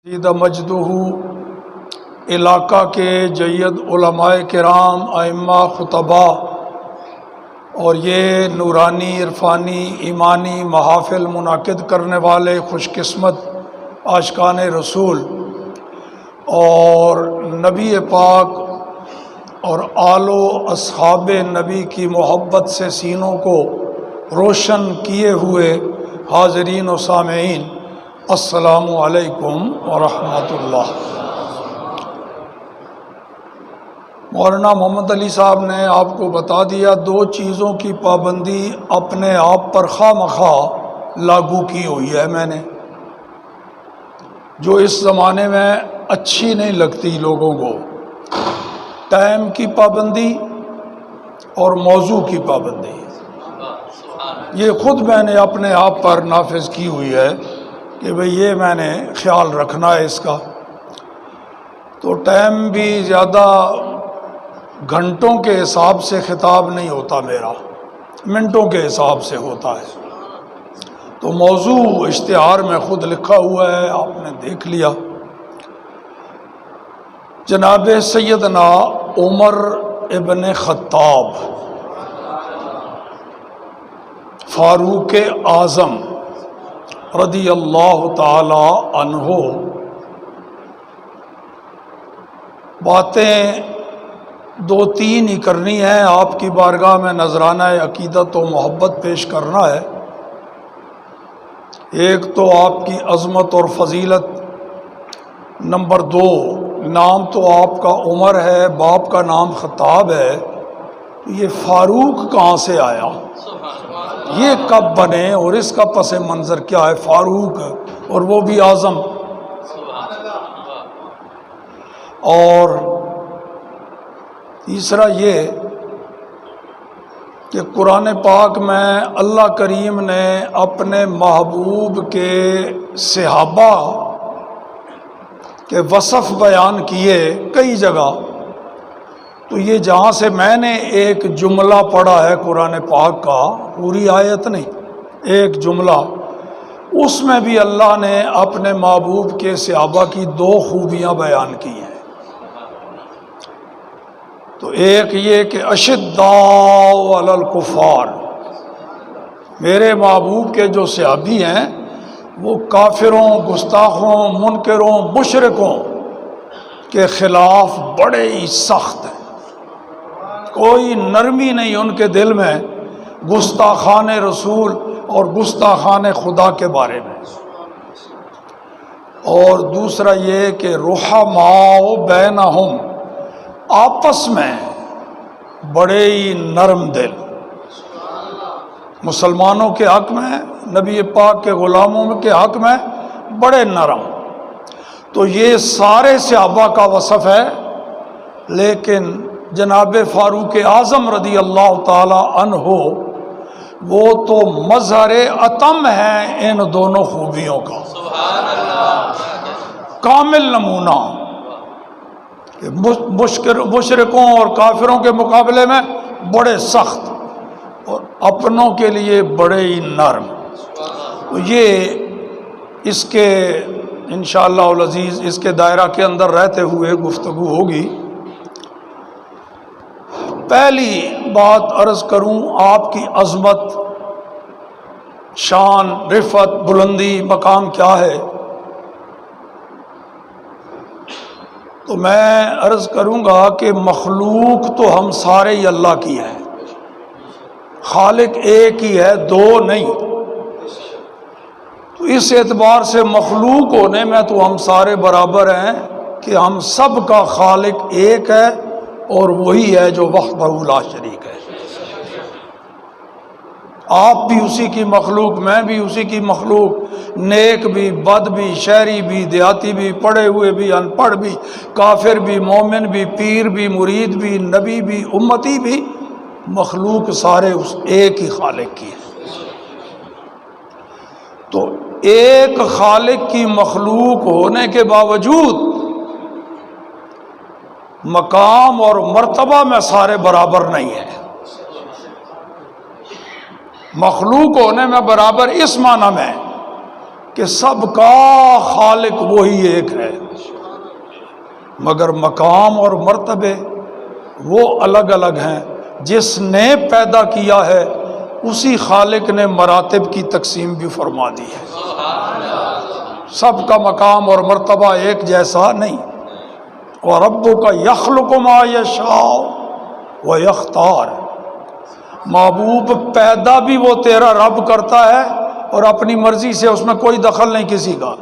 مزید مجدہ علاقہ کے جید علماء کرام ائمہ خطبہ اور یہ نورانی عرفانی ایمانی محافل منعقد کرنے والے خوش قسمت عاشقان رسول اور نبی پاک اور آل و اصحاب نبی کی محبت سے سینوں کو روشن کیے ہوئے حاضرین و سامعین، السلام علیکم ورحمۃ اللہ۔ مولانا محمد علی صاحب نے آپ کو بتا دیا، دو چیزوں کی پابندی اپنے آپ پر خواہ مخواہ لاگو کی ہوئی ہے میں نے، جو اس زمانے میں اچھی نہیں لگتی لوگوں کو، ٹائم کی پابندی اور موضوع کی پابندی۔ یہ خود میں نے اپنے آپ پر نافذ کی ہوئی ہے کہ بھئی یہ میں نے خیال رکھنا ہے اس کا۔ تو ٹائم بھی زیادہ گھنٹوں کے حساب سے خطاب نہیں ہوتا، میرا منٹوں کے حساب سے ہوتا ہے۔ تو موضوع اشتہار میں خود لکھا ہوا ہے، آپ نے دیکھ لیا۔ جناب سیدنا عمر ابن خطاب فاروق اعظم رضی اللہ تعالی عنہ، باتیں دو تین ہی کرنی ہیں، آپ کی بارگاہ میں نذرانہ عقیدت و محبت پیش کرنا ہے۔ ایک تو آپ کی عظمت اور فضیلت، نمبر دو نام تو آپ کا عمر ہے، باپ کا نام خطاب ہے، تو یہ فاروق کہاں سے آیا، یہ کب بنے اور اس کا پس منظر کیا ہے؟ فاروق اور وہ بھی اعظم۔ اور تیسرا یہ کہ قرآن پاک میں اللہ کریم نے اپنے محبوب کے صحابہ کے وصف بیان کیے کئی جگہ، تو یہ جہاں سے میں نے ایک جملہ پڑھا ہے قرآن پاک کا، پوری آیت نہیں، ایک جملہ، اس میں بھی اللہ نے اپنے محبوب کے صحابہ کی دو خوبیاں بیان کی ہیں۔ تو ایک یہ کہ اشداء علی الکفار، میرے محبوب کے جو صحابی ہیں وہ کافروں، گستاخوں، منکروں، مشرکوں کے خلاف بڑے ہی سخت ہیں، کوئی نرمی نہیں ان کے دل میں گستاخان رسول اور گستاخان خدا کے بارے میں۔ اور دوسرا یہ کہ رحماء بینہم، آپس میں بڑے ہی نرم دل، مسلمانوں کے حق میں، نبی پاک کے غلاموں کے حق میں بڑے نرم۔ تو یہ سارے صحابہ کا وصف ہے، لیکن جناب فاروق اعظم رضی اللہ تعالی عنہ وہ تو مظہر اتم ہیں ان دونوں خوبیوں کا، کامل نمونہ، کہ مشرکوں اور کافروں کے مقابلے میں بڑے سخت اور اپنوں کے لیے بڑے ہی نرم۔ تو یہ اس کے انشاءاللہ العزیز اس کے دائرہ کے اندر رہتے ہوئے گفتگو ہوگی۔ پہلی بات عرض کروں، آپ کی عظمت، شان، رفعت، بلندی، مقام کیا ہے؟ تو میں عرض کروں گا کہ مخلوق تو ہم سارے ہی اللہ کی ہے، خالق ایک ہی ہے، دو نہیں۔ تو اس اعتبار سے مخلوق ہونے میں تو ہم سارے برابر ہیں کہ ہم سب کا خالق ایک ہے، اور وہی ہے جو وحدہ لا شریک ہے۔ آپ بھی اسی کی مخلوق، میں بھی اسی کی مخلوق، نیک بھی، بد بھی، شہری بھی، دیہاتی بھی، پڑھے ہوئے بھی، ان پڑھ بھی، کافر بھی، مومن بھی، پیر بھی، مرید بھی، نبی بھی، امتی بھی، مخلوق سارے اس ایک ہی خالق کی ہے۔ تو ایک خالق کی مخلوق ہونے کے باوجود مقام اور مرتبہ میں سارے برابر نہیں ہیں۔ مخلوق ہونے میں برابر اس معنی میں کہ سب کا خالق وہی ایک ہے، مگر مقام اور مرتبے وہ الگ الگ ہیں۔ جس نے پیدا کیا ہے اسی خالق نے مراتب کی تقسیم بھی فرما دی ہے۔ سب کا مقام اور مرتبہ ایک جیسا نہیں۔ وَرَبُّكَ يَخْلُقُ مَا يَشَاءُ وَيَخْتَارُ، محبوب پیدا بھی وہ تیرا رب کرتا ہے اور اپنی مرضی سے، اس میں کوئی دخل نہیں کسی کا،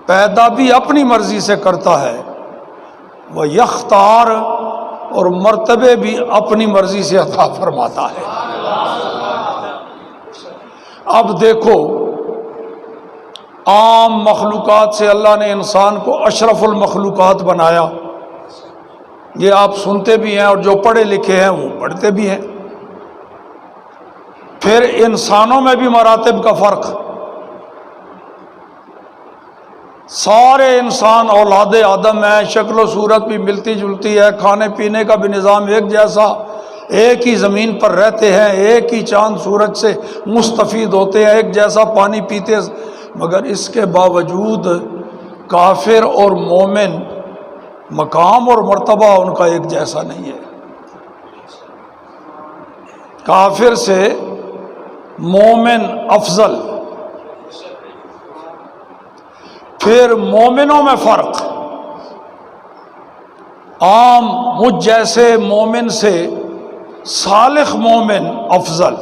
پیدا بھی اپنی مرضی سے کرتا ہے، وہ یختار، اور مرتبے بھی اپنی مرضی سے عطا فرماتا ہے۔ اب دیکھو، عام مخلوقات سے اللہ نے انسان کو اشرف المخلوقات بنایا، یہ آپ سنتے بھی ہیں، اور جو پڑھے لکھے ہیں وہ پڑھتے بھی ہیں۔ پھر انسانوں میں بھی مراتب کا فرق، سارے انسان اولاد آدم ہیں، شکل و صورت بھی ملتی جلتی ہے، کھانے پینے کا بھی نظام ایک جیسا، ایک ہی زمین پر رہتے ہیں، ایک ہی چاند سورج سے مستفید ہوتے ہیں، ایک جیسا پانی پیتے ہیں، مگر اس کے باوجود کافر اور مومن مقام اور مرتبہ ان کا ایک جیسا نہیں ہے۔ کافر سے مومن افضل، پھر مومنوں میں فرق، عام مجھ جیسے مومن سے صالح مومن افضل،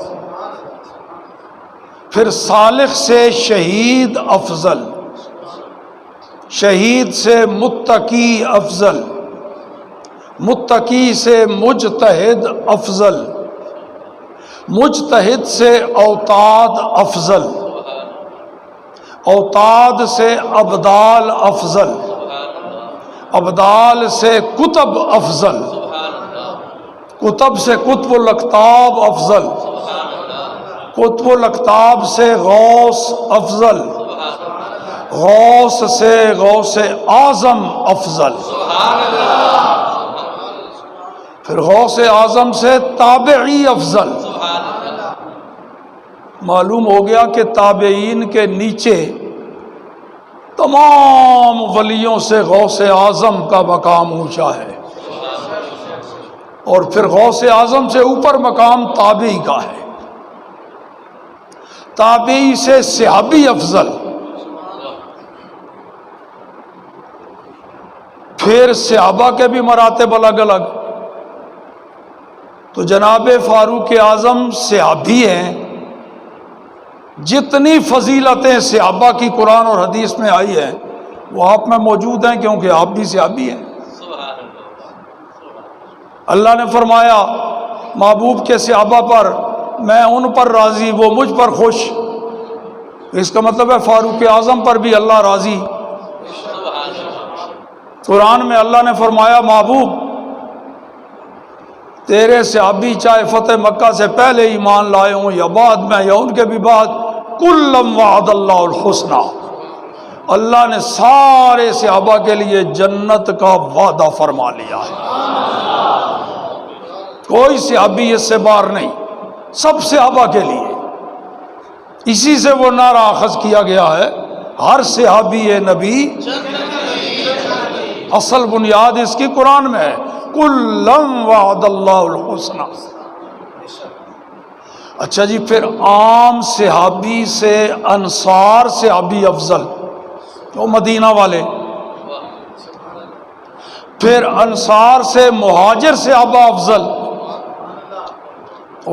پھر صالح سے شہید افضل، شہید سے متقی افضل، متقی سے مجتہد افضل، مجتہد سے اوتاد افضل، اوتاد سے ابدال افضل، ابدال سے کتب افضل، کتب سے قطب الاقطاب افضل، قطب الاقطاب سے غوث افضل، غوث سے غوث اعظم افضل، پھر غوث اعظم سے تابعی افضل۔ معلوم ہو گیا کہ تابعین کے نیچے تمام ولیوں سے غوث اعظم کا مقام اونچا ہے، اور پھر غوث اعظم سے اوپر مقام تابعی کا ہے، تابعی سے صحابی افضل، پھر صحابہ کے بھی مراتب الگ الگ۔ تو جناب فاروق اعظم صحابی ہیں، جتنی فضیلتیں صحابہ کی قرآن اور حدیث میں آئی ہیں وہ آپ میں موجود ہیں، کیونکہ آپ بھی صحابی ہیں۔ اللہ نے فرمایا محبوب کے صحابہ پر میں ان پر راضی، وہ مجھ پر خوش، اس کا مطلب ہے فاروق اعظم پر بھی اللہ راضی۔ قرآن میں اللہ نے فرمایا محبوب تیرے صحابی چاہے فتح مکہ سے پہلے ایمان لائے ہوں یا بعد میں یا ان کے بھی بعد، کلم وعد اللہ الحسنہ، اللہ نے سارے صحابہ کے لیے جنت کا وعدہ فرما لیا ہے، کوئی صحابی اس سے باہر نہیں، سب صحابہ کے لیے۔ اسی سے وہ نعرہ اخذ کیا گیا ہے، ہر صحابی نبی، اصل بنیاد اس کی قرآن میں ہے، کلم وعد اللہ الحسنہ۔ اچھا جی، پھر عام صحابی سے انصار صحابی افضل، وہ مدینہ والے، پھر انصار سے مہاجر صحابہ افضل،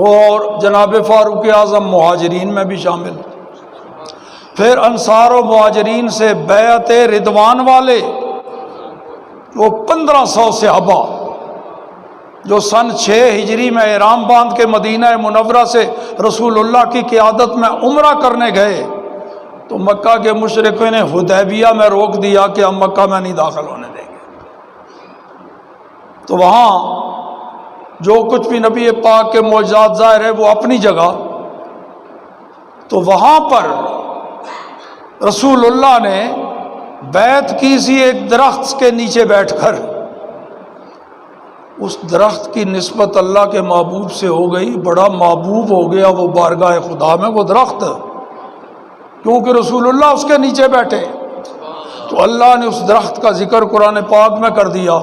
اور جناب فاروق اعظم مہاجرین میں بھی شامل، پھر انصار و مہاجرین سے بیعت رضوان والے، وہ 1500 صحابہ جو سن 6 ہجری میں احرام باندھ کے مدینہ منورہ سے رسول اللہ کی قیادت میں عمرہ کرنے گئے، تو مکہ کے مشرکوں نے حدیبیہ میں روک دیا کہ ہم مکہ میں نہیں داخل ہونے دیں گے۔ تو وہاں جو کچھ بھی نبی پاک کے معجزات ظاہر ہے وہ اپنی جگہ، تو وہاں پر رسول اللہ نے بیعت کی سی ایک درخت کے نیچے بیٹھ کر، اس درخت کی نسبت اللہ کے محبوب سے ہو گئی، بڑا محبوب ہو گیا وہ بارگاہ خدا میں وہ درخت، کیونکہ رسول اللہ اس کے نیچے بیٹھے۔ تو اللہ نے اس درخت کا ذکر قرآن پاک میں کر دیا،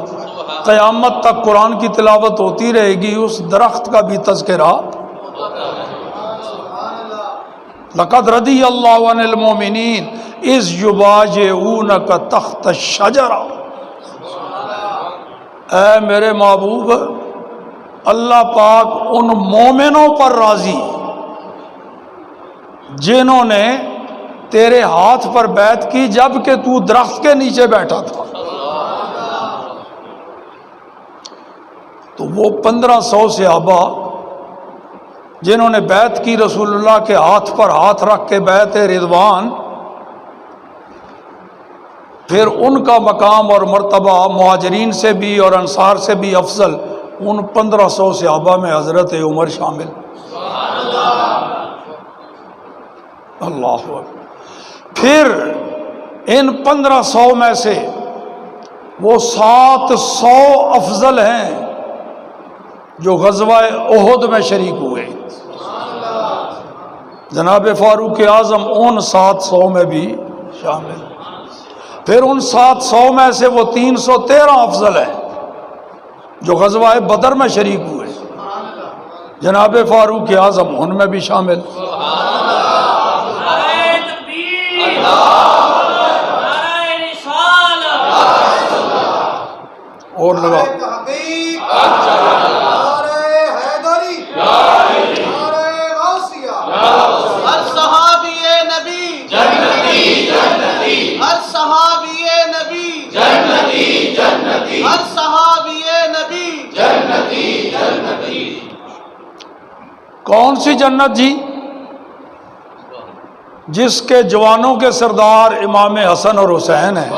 قیامت تک قرآن کی تلاوت ہوتی رہے گی، اس درخت کا بھی تذکرہ۔ لقد رضی اللہ عن المؤمنین اذ یبایعونک تحت الشجرہ، اے میرے محبوب اللہ پاک ان مومنوں پر راضی جنہوں نے تیرے ہاتھ پر بیعت کی جب کہ تو درخت کے نیچے بیٹھا تھا۔ تو وہ 1500 صحابہ جنہوں نے بیعت کی رسول اللہ کے ہاتھ پر ہاتھ رکھ کے بیعت رضوان، پھر ان کا مقام اور مرتبہ مہاجرین سے بھی اور انصار سے بھی افضل، ان 1500 صحابہ میں حضرت عمر شامل۔ اللہ اکبر۔ پھر ان 1500 میں سے وہ 700 افضل ہیں جو غزوہ احد میں شریک ہوئے، جناب فاروق اعظم ان 700 میں بھی شامل۔ پھر ان 700 میں سے وہ 313 افضل ہیں جو غزوہ بدر میں شریک ہوئے، جناب فاروق اعظم ان میں بھی شامل۔ اور لگا کون سی جنت جی؟ جس کے جوانوں کے سردار امام حسن اور حسین ہیں،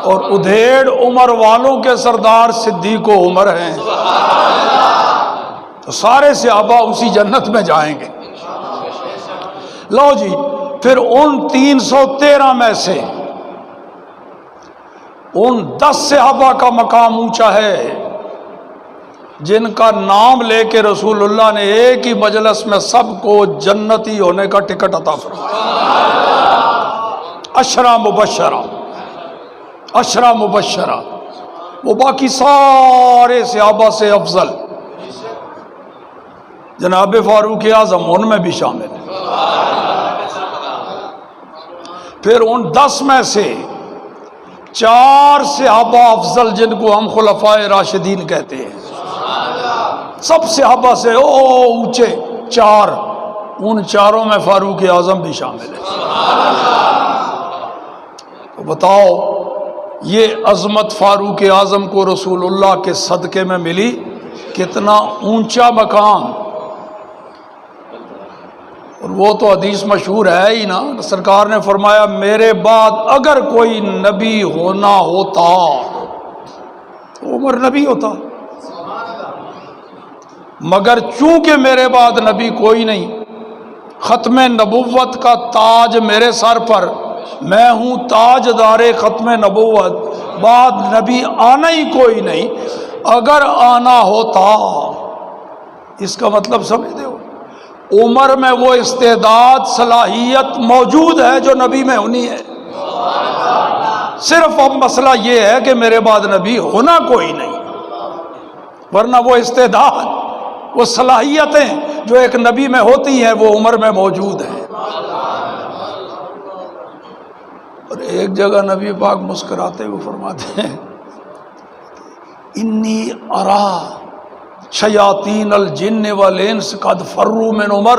اور ادھیڑ عمر والوں کے سردار صدیق و عمر ہیں، تو سارے صحابہ اسی جنت میں جائیں گے۔ لو جی، پھر ان 313 میں سے ان 10 صحابہ کا مقام اونچا ہے جن کا نام لے کے رسول اللہ نے ایک ہی مجلس میں سب کو جنتی ہونے کا ٹکٹ عطا فرمایا۔ عشرہ مبشرہ، وہ باقی سارے صحابہ سے افضل، جناب فاروق اعظم ان میں بھی شامل ہیں۔ پھر ان 10 میں سے 4 صحابہ افضل جن کو ہم خلفائے راشدین کہتے ہیں، سب صحابہ سے اونچے 4، ان 4 میں فاروق اعظم بھی شامل ہے۔ تو بتاؤ یہ عظمت فاروق اعظم کو رسول اللہ کے صدقے میں ملی، کتنا اونچا مقام۔ اور وہ تو حدیث مشہور ہے ہی نا، سرکار نے فرمایا میرے بعد اگر کوئی نبی ہونا ہوتا تو عمر نبی ہوتا، مگر چونکہ میرے بعد نبی کوئی نہیں، ختم نبوت کا تاج میرے سر پر، میں ہوں تاج دار ختم نبوت، بعد نبی آنا ہی کوئی نہیں، اگر آنا ہوتا، اس کا مطلب سمجھتے ہو، عمر میں وہ استعداد صلاحیت موجود ہے جو نبی میں ہونی ہے، صرف اب مسئلہ یہ ہے کہ میرے بعد نبی ہونا کوئی نہیں، ورنہ وہ استعداد، وہ صلاحیتیں جو ایک نبی میں ہوتی ہیں وہ عمر میں موجود ہیں۔ اور ایک جگہ نبی پاک مسکراتے ہوئے فرماتے ہیں انی ارا شیاطین الجن والانس قد فروا من عمر،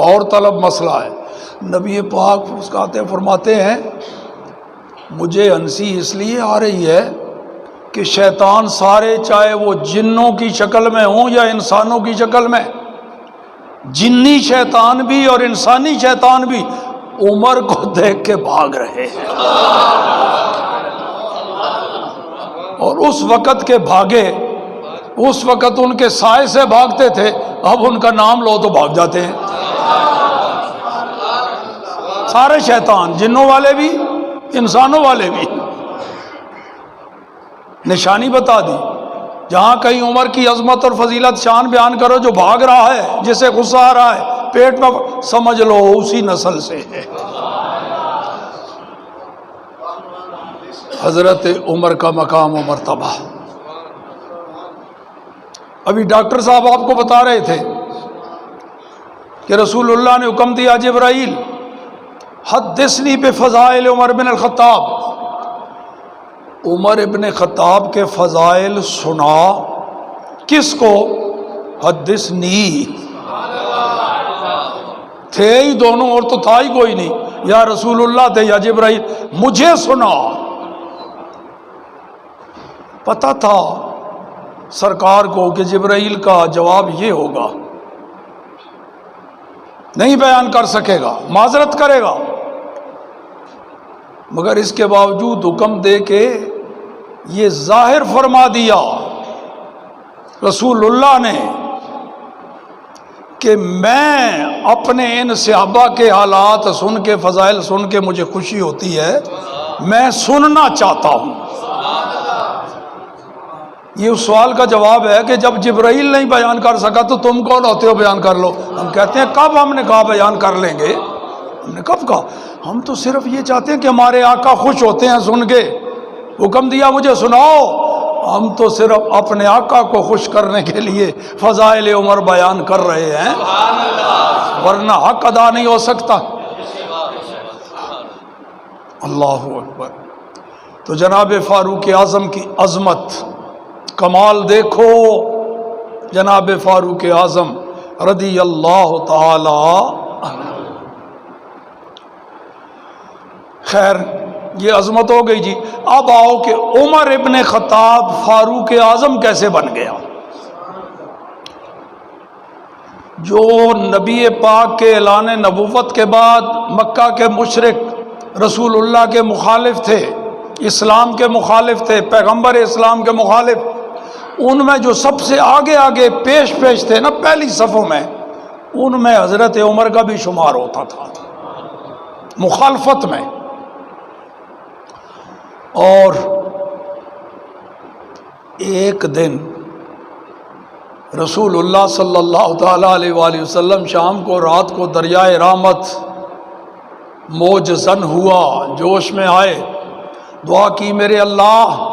اور طلب مسئلہ ہے، نبی پاک مسکراتے فرماتے ہیں مجھے ہنسی اس لیے آ رہی ہے کہ شیطان سارے، چاہے وہ جنوں کی شکل میں ہوں یا انسانوں کی شکل میں، جنی شیطان بھی اور انسانی شیطان بھی عمر کو دیکھ کے بھاگ رہے ہیں، اور اس وقت کے بھاگے، اس وقت ان کے سائے سے بھاگتے تھے، اب ان کا نام لو تو بھاگ جاتے ہیں سارے شیطان، جنوں والے بھی انسانوں والے بھی۔ نشانی بتا دی، جہاں کہیں عمر کی عظمت اور فضیلت شان بیان کرو، جو بھاگ رہا ہے، جسے غصہ آ رہا ہے، پیٹ میں سمجھ لو اسی نسل سے ہے۔ حضرت عمر کا مقام و مرتبہ، ابھی ڈاکٹر صاحب آپ کو بتا رہے تھے کہ رسول اللہ نے حکم دیا جبرائیل حدثنی بفضائل عمر بن الخطاب، عمر ابن خطاب کے فضائل سنا، کس کو؟ حدثنی، تھے ہی دونوں اور تو تھا ہی کوئی نہیں، یا رسول اللہ تھے یا جبرائیل، مجھے سنا۔ پتہ تھا سرکار کو کہ جبرائیل کا جواب یہ ہوگا، نہیں بیان کر سکے گا، معذرت کرے گا، مگر اس کے باوجود حکم دے کے یہ ظاہر فرما دیا رسول اللہ نے کہ میں اپنے ان صحابہ کے حالات سن کے، فضائل سن کے مجھے خوشی ہوتی ہے، میں سننا چاہتا ہوں۔ یہ اس سوال کا جواب ہے کہ جب جبرائیل نہیں بیان کر سکا تو تم کون ہوتے ہو بیان کر لو؟ ہم کہتے ہیں کب ہم نے کہا بیان کر لیں گے؟ ہم نے کب کہا؟ ہم تو صرف یہ چاہتے ہیں کہ ہمارے آقا خوش ہوتے ہیں سن کے، حکم دیا مجھے سناؤ، ہم تو صرف اپنے آقا کو خوش کرنے کے لیے فضائل عمر بیان کر رہے ہیں، ورنہ حق ادا نہیں ہو سکتا۔ اللہ اکبر۔ تو جناب فاروق اعظم کی عظمت، کمال دیکھو، جناب فاروق اعظم رضی اللہ تعالی عنہ۔ خیر یہ عظمت ہو گئی جی، اب آؤ کہ عمر ابن خطاب فاروق اعظم کیسے بن گیا؟ جو نبی پاک کے اعلان نبوت کے بعد مکہ کے مشرک رسول اللہ کے مخالف تھے، اسلام کے مخالف تھے، پیغمبر اسلام کے مخالف، ان میں جو سب سے آگے آگے پیش تھے نا پہلی صفوں میں، ان میں حضرت عمر کا بھی شمار ہوتا تھا مخالفت میں۔ اور ایک دن رسول اللہ صلی اللہ تعالیٰ علیہ وآلہ وسلم شام کو رات کو دریائے رحمت موج زن ہوا، جوش میں آئے، دعا کی میرے اللہ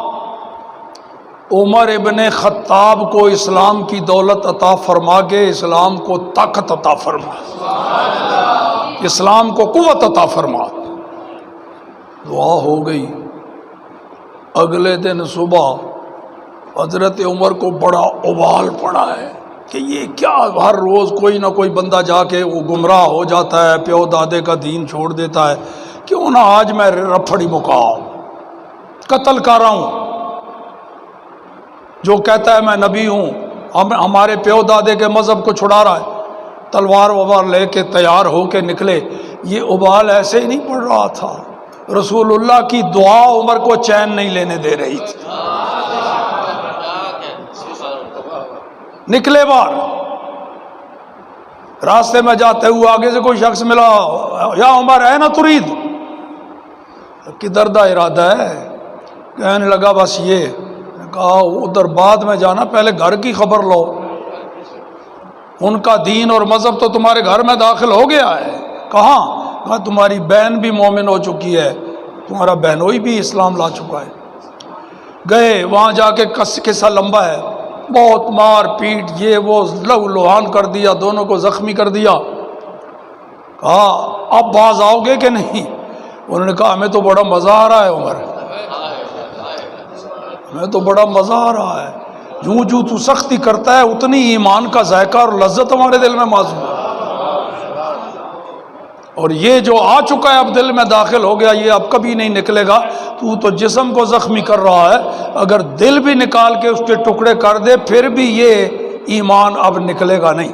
عمر ابن خطاب کو اسلام کی دولت عطا فرما کے اسلام کو طاقت عطا فرما، اسلام کو قوت عطا فرما۔ دعا ہو گئی۔ اگلے دن صبح حضرت عمر کو بڑا ابال پڑا ہے کہ یہ کیا، ہر روز کوئی نہ کوئی بندہ جا کے وہ گمراہ ہو جاتا ہے، پیو دادے کا دین چھوڑ دیتا ہے، کیوں نہ آج میں رپھڑی مکاؤں، قتل کر رہا ہوں۔ جو کہتا ہے میں نبی ہوں، ہمارے پیو دادے کے مذہب کو چھڑا رہا ہے، تلوار ووار لے کے تیار ہو کے نکلے۔ یہ ابال ایسے ہی نہیں پڑ رہا تھا، رسول اللہ کی دعا عمر کو چین نہیں لینے دے رہی تھی۔ نکلے باہر، راستے میں جاتے ہوئے آگے سے کوئی شخص ملا، یا عمر ہے نا ترید، کدھر دا ارادہ ہے؟ کہنے لگا بس یہ، کہا ادھر بعد میں جانا، پہلے گھر کی خبر لو، ان کا دین اور مذہب تو تمہارے گھر میں داخل ہو گیا ہے۔ کہاں؟ کہا تمہاری بہن بھی مومن ہو چکی ہے، تمہارا بہنوئی بھی اسلام لا چکا ہے۔ گئے وہاں جا کے قصہ لمبا ہے، بہت مار پیٹ یہ وہ لہو لہان کر دیا، دونوں کو زخمی کر دیا۔ کہا اب باز آؤ گے کہ نہیں؟ انہوں نے کہا ہمیں تو بڑا مزہ آ رہا ہے عمر، ہمیں تو بڑا مزہ آ رہا ہے، جو تو سختی کرتا ہے اتنی ایمان کا ذائقہ اور لذت ہمارے دل میں موجود ہے، اور یہ جو آ چکا ہے اب دل میں داخل ہو گیا، یہ اب کبھی نہیں نکلے گا۔ تو جسم کو زخمی کر رہا ہے، اگر دل بھی نکال کے اس کے ٹکڑے کر دے پھر بھی یہ ایمان اب نکلے گا نہیں۔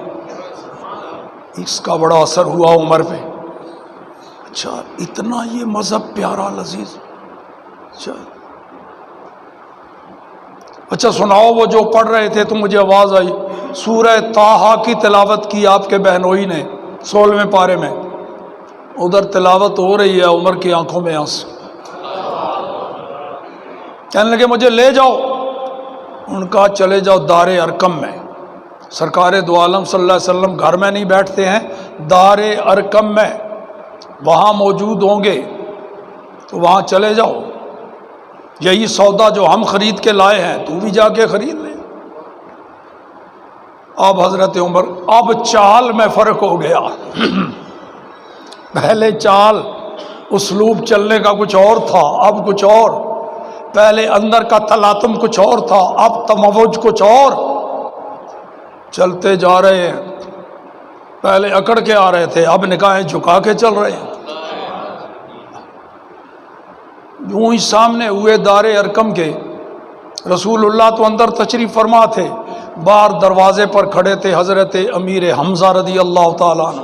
اس کا بڑا اثر ہوا عمر پہ۔ اچھا اتنا یہ مذہب پیارا لذیذ، اچھا سناؤ وہ جو پڑھ رہے تھے تو مجھے آواز آئی، سورہ طٰہٰ کی تلاوت کی آپ کے بہنوئی نے 16ویں پارے میں، ادھر تلاوت ہو رہی ہے، عمر کی آنکھوں میں آنسو، کہنے لگے مجھے لے جاؤ۔ ان کا چلے جاؤ دار ارقم میں، سرکار دو عالم صلی اللہ علیہ وسلم گھر میں نہیں بیٹھتے ہیں، دار ارقم میں وہاں موجود ہوں گے تو وہاں چلے جاؤ، یہی سودا جو ہم خرید کے لائے ہیں تو بھی جا کے خرید لے۔ اب حضرت عمر، اب چال میں فرق ہو گیا پہلے چال اسلوب چلنے کا کچھ اور تھا، اب کچھ اور، پہلے اندر کا تلاطم کچھ اور تھا، اب تموج کچھ اور، چلتے جا رہے ہیں، پہلے اکڑ کے آ رہے تھے اب نگاہیں جھکا کے چل رہے ہیں۔ یوں ہی سامنے ہوئے دار ارقم کے، رسول اللہ تو اندر تشریف فرما تھے، باہر دروازے پر کھڑے تھے حضرت امیر حمزہ رضی اللہ تعالیٰ عنہ،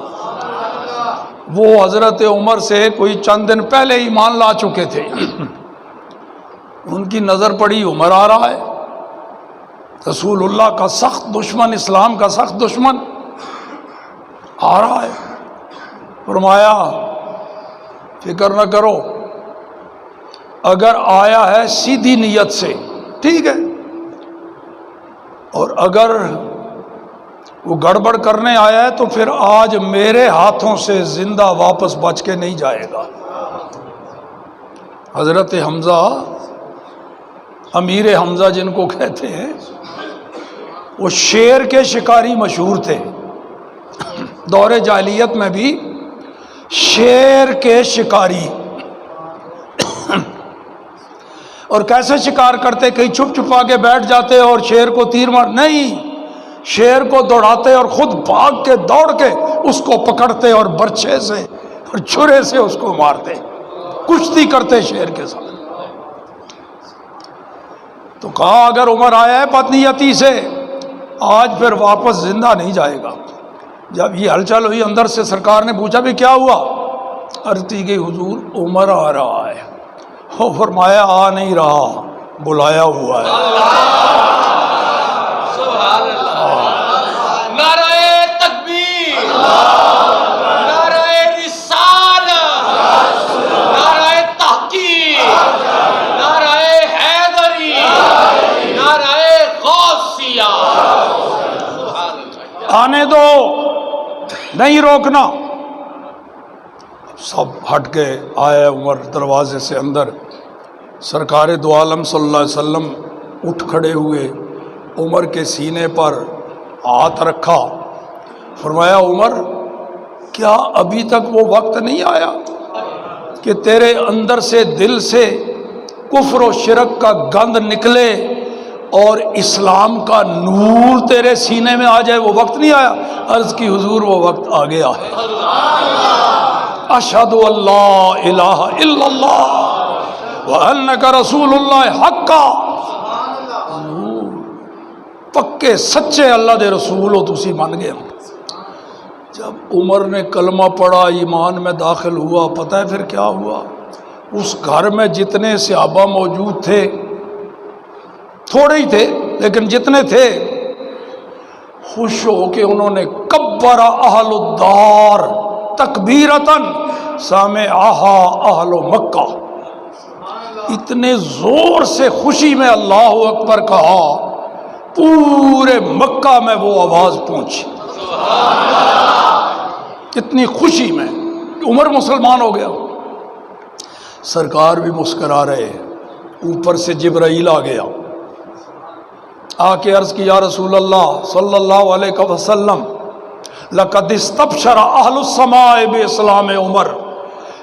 وہ حضرت عمر سے کوئی چند دن پہلے ایمان لا چکے تھے۔ ان کی نظر پڑی عمر آ رہا ہے، رسول اللہ کا سخت دشمن، اسلام کا سخت دشمن آ رہا ہے۔ فرمایا فکر نہ کرو، اگر آیا ہے سیدھی نیت سے ٹھیک ہے، اور اگر وہ گڑبڑ کرنے آیا ہے تو پھر آج میرے ہاتھوں سے زندہ واپس بچ کے نہیں جائے گا۔ حضرت حمزہ، امیر حمزہ جن کو کہتے ہیں، وہ شیر کے شکاری مشہور تھے، دور جاہلیت میں بھی شیر کے شکاری۔ اور کیسے شکار کرتے؟ کہیں چھپ چھپا کے بیٹھ جاتے اور شیر کو تیر مار، نہیں، شیر کو دوڑاتے اور خود بھاگ کے دوڑ کے اس کو پکڑتے اور برچھے سے اور چھرے سے اس کو مارتے، کشتی کرتے شیر کے ساتھ۔ تو کہا اگر عمر آیا ہے بدنیتی سے، آج پھر واپس زندہ نہیں جائے گا۔ جب یہ ہلچل ہوئی اندر سے، سرکار نے پوچھا بھی کیا ہوا؟ عرض کی گئی حضور عمر آ رہا ہے۔ وہ فرمایا آ نہیں رہا، بلایا ہوا ہے۔ سبحان اللہ، نعرہ تکبیر، نعرہ رسالت، نعرہ تحقیق، نعرہ حیدری، نعرہ غوثیہ۔ آنے دو، نہیں روکنا۔ سب ہٹ گئے، آئے عمر دروازے سے اندر، سرکار دو عالم صلی اللہ علیہ وسلم اٹھ کھڑے ہوئے، عمر کے سینے پر ہاتھ رکھا، فرمایا عمر کیا ابھی تک وہ وقت نہیں آیا کہ تیرے اندر سے، دل سے کفر و شرک کا گند نکلے اور اسلام کا نور تیرے سینے میں آ جائے؟ وہ وقت نہیں آیا؟ عرض کی حضور وہ وقت آ گیا ہے۔ اشہد ان لا الہ الا اللہ وانک رسول اللہ حقا، پکے سچے اللہ دے رسول ہو تسی مان گئے۔ جب عمر نے کلمہ پڑھا، ایمان میں داخل ہوا، پتہ ہے پھر کیا ہوا؟ اس گھر میں جتنے صحابہ موجود تھے، تھوڑے ہی تھے لیکن جتنے تھے، خوش ہو کے انہوں نے کبر اہل الدار تکبیرتن سامعہا اہل مکہ، اتنے زور سے خوشی میں اللہ اکبر کہا، پورے مکہ میں وہ آواز پہنچی، کتنی خوشی میں عمر مسلمان ہو گیا۔ سرکار بھی مسکرا رہے، اوپر سے جبرائیل آ گیا، آ کے عرض کی یا رسول اللہ صلی اللہ علیہ وسلم لقد استبشر اہل السماء باسلام عمر،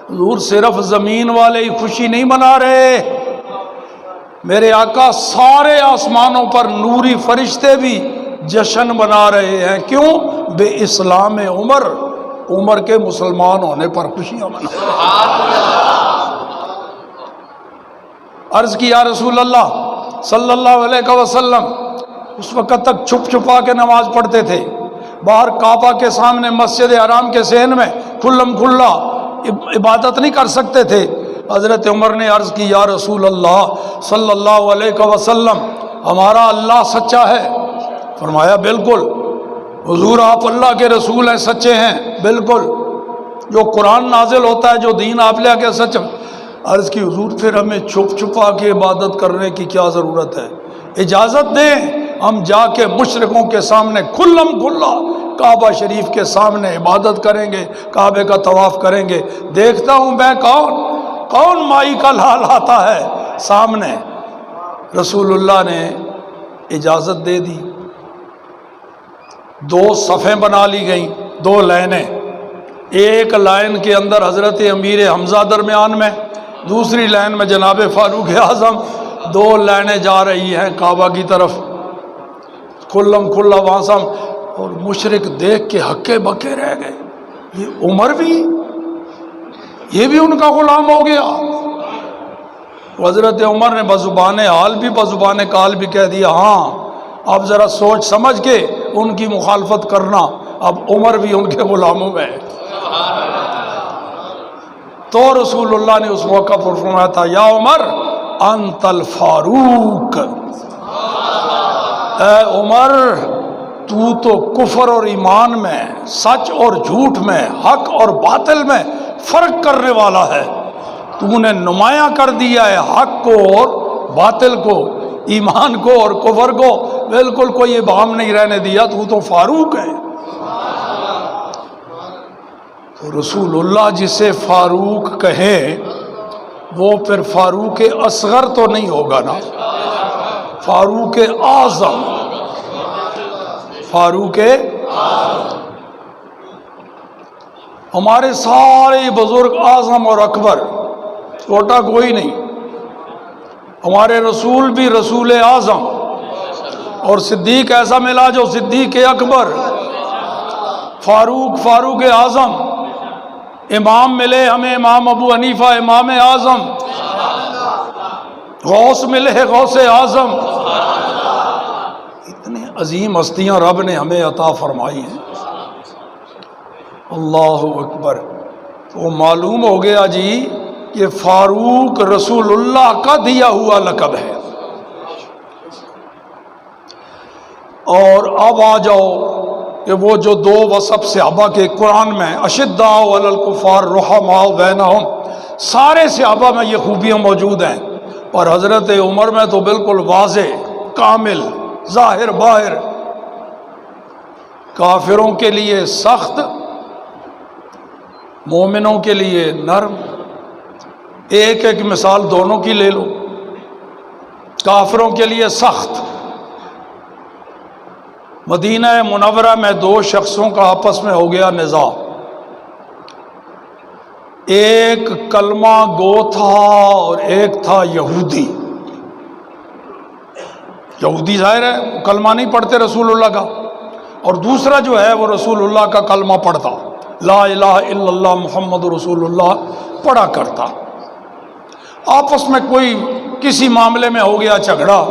حضور صرف زمین والے ہی خوشی نہیں منا رہے، میرے آقا سارے آسمانوں پر نوری فرشتے بھی جشن منا رہے ہیں۔ کیوں؟ بے اسلام عمر، عمر کے مسلمان ہونے پر خوشیاں منا۔ عرض کی یا رسول اللہ صلی اللہ علیہ وسلم، اس وقت تک چھپ چھپا کے نماز پڑھتے تھے، باہر کعبہ کے سامنے مسجد حرام کے صحن میں کھلم کھلا عبادت نہیں کر سکتے تھے۔ حضرت عمر نے عرض کی یا رسول اللہ صلی اللہ علیہ وسلم، ہمارا اللہ سچا ہے؟ فرمایا بالکل۔ حضور آپ اللہ کے رسول ہیں، سچے ہیں؟ بالکل۔ جو قرآن نازل ہوتا ہے، جو دین آپ لے کے سچ۔ عرض کی حضور پھر ہمیں چھپ چھپا کے عبادت کرنے کی کیا ضرورت ہے؟ اجازت دیں ہم جا کے مشرکوں کے سامنے کھلم کھلا کعبہ شریف کے سامنے عبادت کریں گے، کعبے کا طواف کریں گے۔ دیکھتا ہوں میں کون مائی کا لال آتا ہے سامنے۔ رسول اللہ نے اجازت دے دی، 2 صفیں بنا لی گئیں، 2 لائنیں، ایک لائن کے اندر حضرت امیر حمزہ درمیان میں، دوسری لائن میں جناب فاروق اعظم، 2 لائنیں جا رہی ہیں کعبہ کی طرف، کھلم کھلا واسم۔ اور مشرک دیکھ کے ہکے بکے رہ گئے، یہ عمر بھی، یہ بھی ان کا غلام ہو گیا۔ حضرت عمر نے بزبان حال بھی بزبان قال بھی کہہ دیا، ہاں اب ذرا سوچ سمجھ کے ان کی مخالفت کرنا، اب عمر بھی ان کے غلاموں میں ہے۔ تو رسول اللہ نے اس موقع پر فرمایا تھا، یا عمر انت الفاروق، اے عمر تو کفر اور ایمان میں، سچ اور جھوٹ میں، حق اور باطل میں فرق کرنے والا ہے۔ تو نے نمایاں کر دیا ہے حق کو اور باطل کو، ایمان کو اور کفر کو، بالکل کوئی ابہام نہیں رہنے دیا، تو فاروق ہے۔ تو رسول اللہ جسے فاروق کہیں وہ پھر فاروق اصغر تو نہیں ہوگا نا، فاروق اعظم، فاروق ہمارے سارے بزرگ اعظم اور اکبر، چھوٹا کوئی نہیں۔ ہمارے رسول بھی رسول اعظم، اور صدیق ایسا ملا جو صدیق اکبر، فاروق اعظم، امام ملے ہمیں امام ابو حنیفہ امام اعظم، غوث ملے غوث اعظم، اتنے عظیم ہستیاں رب نے ہمیں عطا فرمائی ہیں۔ اللہ اکبر۔ تو معلوم ہو گیا جی کہ فاروق رسول اللہ کا دیا ہوا لقب ہے۔ اور اب آ جاؤ کہ وہ جو 2 وصف صحابہ کے قرآن میں، اشداء علی الکفار رحماء بینہم، سارے صحابہ میں یہ خوبیاں موجود ہیں، اور حضرت عمر میں تو بالکل واضح، کامل، ظاہر باہر، کافروں کے لیے سخت، مومنوں کے لیے نرم۔ ایک مثال دونوں کی لے لو۔ کافروں کے لیے سخت، مدینہ منورہ میں 2 شخصوں کا آپس میں ہو گیا نزاع، ایک کلمہ گو تھا اور ایک تھا یہودی۔ یہودی ظاہر ہے کلمہ نہیں پڑھتے رسول اللہ کا، اور دوسرا جو ہے وہ رسول اللہ کا کلمہ پڑھتا، لا الہ الا اللہ محمد رسول اللہ پڑھا کرتا۔ آپس میں کوئی کسی معاملے میں ہو گیا جھگڑا۔